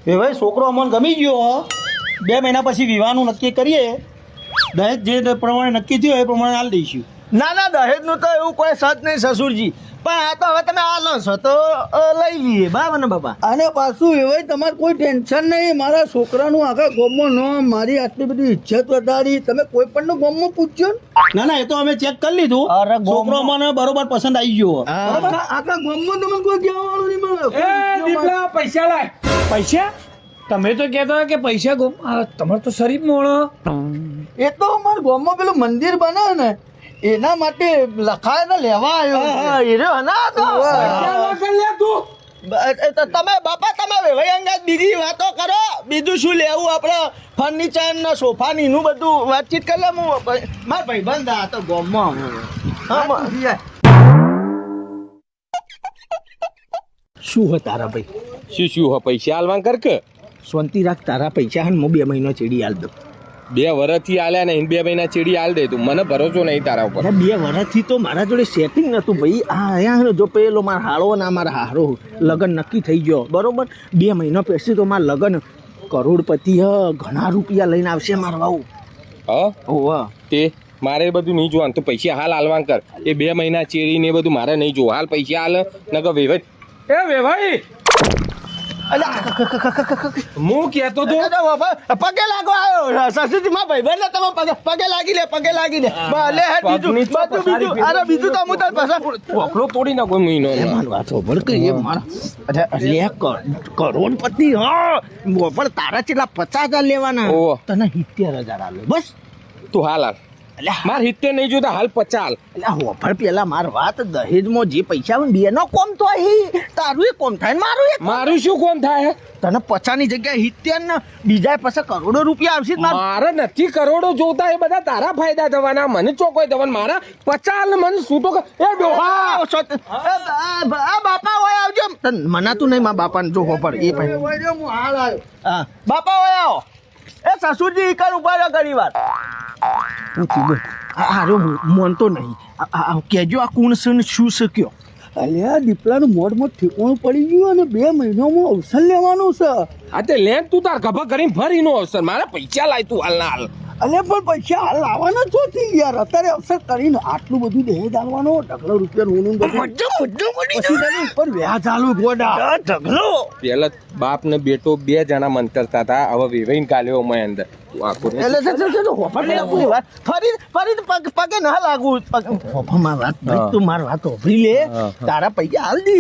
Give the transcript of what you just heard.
ભાઈ છોકરો અમને ગમી ગયો 2 મહિના પછી વિવાહનું નક્કી કરીએ દહેજ જે પ્રમાણે નક્કી થયું એ પ્રમાણે હાલ દઈશું. ના ના દહેજ નું તો એવું કોઈ સત નહીં સસુરજી, પણ આ તો હવે તમે આલો છો તો લઈ લઈએ બરાબર ને બાપા. અને પાછું એવાય તમારે કોઈ ટેન્શન નહીં. મારા છોકરાનું આખા ગામમાં નામ, મારી આટલી બધી ઇજ્જત વધારી. તમે કોઈ પણ નું ગામમાં પૂછજો ને. ના ના એ તો અમે ચેક કરી લીધું. અરે છોકરો મને બરોબર પસંદ આવી ગયો. બરાબર? આખા ગામમાં તમને કોઈ કહેવાનું નહીં મળે. પૈસા લાય. પૈસા તમે તો કહેતા કે પૈસા તમારે તો શરીફ મોણો. એ તો અમારા ગામમાં પેલું મંદિર બને ને એના માટે લખાય ને લેવા આવ્યો. એ રહ્યો ના તો તમે બાપા તમે વેવાઈ અંગાત બીજી વાતો કરો. બીજું શું લેવું આપણે ફર્નિચર ને સોફા ની નું બધું વાતચીત કરી લે. હું મારા ભાઈબંધ આ તો ગામમાં શું હે તારા ભાઈ? શું હો પૈસા આલવા કર કે શાંતિ રાખ. તારા પૈસા હે ને હું 2 મહિનો ચેડી હાલ દઉં. 2 વર્ષથી આલ્યા નહીં, 2 મહિના ચેડી હાલ દે તું. મને ભરોસો નહીં તારા ઉપર. 2 વર્ષથી તો મારા જોડે સેટિંગ નતું ભાઈ. આ જો પેલો મારા હાળો ના મારા હારો લગ્ન નક્કી થઈ ગયો બરોબર. 2 મહિના પછી તો મારા લગ્ન કરોડપતિ ઘણા રૂપિયા લઈને આવશે મારા બાબુ. હા તે મારે એ બધું નહીં જોવાનું. તું પૈસા હાલ હાલવા કર. એ 2 મહિના ચેડી ને એ બધું મારે નહીં જોવું. હાલ પૈસા હાલ નકર વેવાઈ. એ વેવાઈ હું કેતો તો પગે લાગો આવ્યો સસુરજી માં ભાઈબંધ ને તમે પગે લાગી લે પગે લાગી લે ભલે હે બીજું અરે બીજું તો હું તાર પાછા પોખલો તોડી નાખો મહિનો. વાત હોભળ કે એ મારા લે કરોડપતિ હા પણ તારા કેટલા 50,000 લેવાના. ઓહો. તને 70,000 આલે બસ. તું હાલ હાલ માર 70 નહીં જોતા હાલ 50. એટલે હોભળ પેલા માર વાત દહેજમાં જે પૈસા આવે ને બેનો કોમ તો અહીં તારું એ કોમ થાય ને મારું શું કોમ થાય? તને 50 ની જગ્યાએ 70 ને બીજા પછી કરોડો રૂપિયા આવશે જ મારે. મારે નથી કરોડો જોતા. એ બધા તારા ફાયદા થવાના, મને ચોકોય થવાના. મારા 50 ને મને છૂટો એ ડોહા બાપા હોય આવજો. મનાતું નહીં મારા બાપાને જો હોભળ એ ભાઈ. હું હાલ આવ્યો. હા બાપા હોય આવો. એ સસુરજી કર ઉભા રહ્યો ઘણી વાર. મોનતો નહીં. કેજો આ કોણ છે ને શું છે કયો? અલ્યા દીપલાનું મોઢમાં ઠેકાણું પડી ગયું અને 2 મહિનામાં અવસર લેવાનું છે. આ તે લેન તું તાર ગભા કરીને ફરી નો અવસર. મારા પૈસા લાય તું હાલ ના હાલ. અલ્યા પણ પૈસા હાલ લાવવાના છો થી યાર. અત્યારે અવસર કરીને આટલું બધું દહેજ આલવાનો ઢગલો રૂપિયા નું બધું ઉપર વ્યાજ આલું ગોડા ઢગલો. પેલા બાપ ને બેટો 2 જણા મંતરતા હતા. હવે વેવાઈને કાલ્યો મેં અંદર ફરી પગે ના લાગવું. મારી વાત તું મારી વાત હોભળી લે. તારા પૈસા હાલ દી.